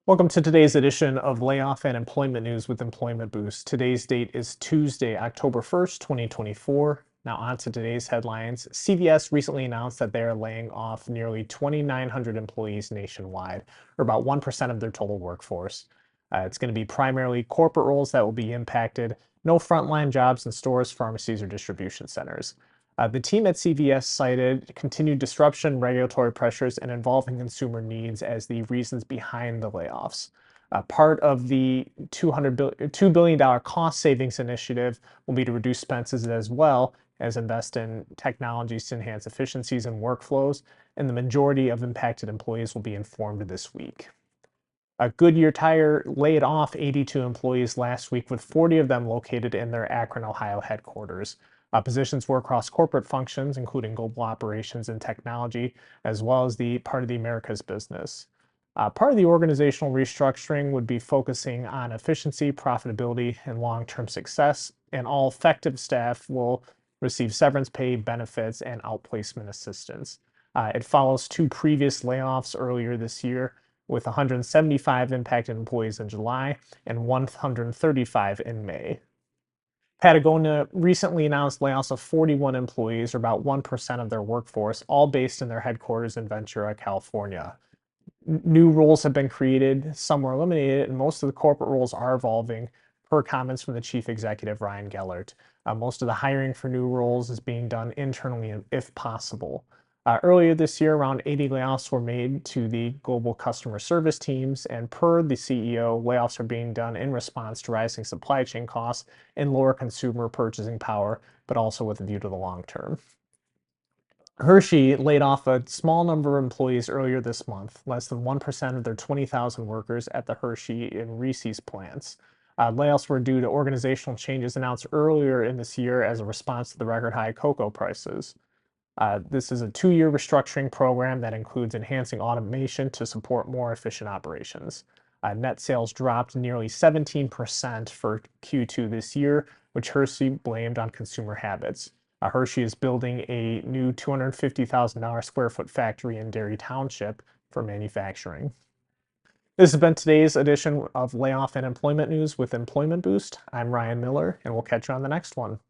Welcome to today's edition of Layoff and Employment News with Employment Boost. Today's date is Tuesday, October 1st, 2024. Now, on to today's headlines. CVS recently announced that they are laying off nearly 2,900 employees nationwide, or about 1% of their total workforce. It's going to be primarily corporate roles that will be impacted, no frontline jobs in stores, pharmacies, or distribution centers. The team at CVS cited continued disruption, regulatory pressures, and evolving consumer needs as the reasons behind the layoffs. Part of the $2 billion cost savings initiative will be to reduce expenses as well as invest in technologies to enhance efficiencies and workflows, and the majority of impacted employees will be informed this week. GoodYear Tire laid off 82 employees last week, with 40 of them located in their Akron, Ohio headquarters. Positions were across corporate functions, including global operations and technology, as well as the part of the Americas business. Part of the organizational restructuring would be focusing on efficiency, profitability, and long-term success, and all effective staff will receive severance pay, benefits, and outplacement assistance. It follows two previous layoffs earlier this year, with 175 impacted employees in July and 135 in May. Patagonia recently announced layoffs of 41 employees, or about 1% of their workforce, all based in their headquarters in Ventura, California. New roles have been created, some were eliminated, and most of the corporate roles are evolving, per comments from the chief executive, Ryan Gellert. Most of the hiring for new roles is being done internally if possible. Earlier this year, around 80 layoffs were made to the global customer service teams, and per the CEO, layoffs are being done in response to rising supply chain costs and lower consumer purchasing power, but also with a view to the long term. Hershey laid off a small number of employees earlier this month, less than 1% of their 20,000 workers at the Hershey and Reese's plants. Layoffs were due to organizational changes announced earlier in this year as a response to the record high cocoa prices. This is a 2-year restructuring program that includes enhancing automation to support more efficient operations. Net sales dropped nearly 17% for Q2 this year, which Hershey blamed on consumer habits. Hershey is building a new $250,000 square foot factory in Derry Township for manufacturing. This has been today's edition of Layoff and Employment News with Employment Boost. I'm Ryan Miller, and we'll catch you on the next one.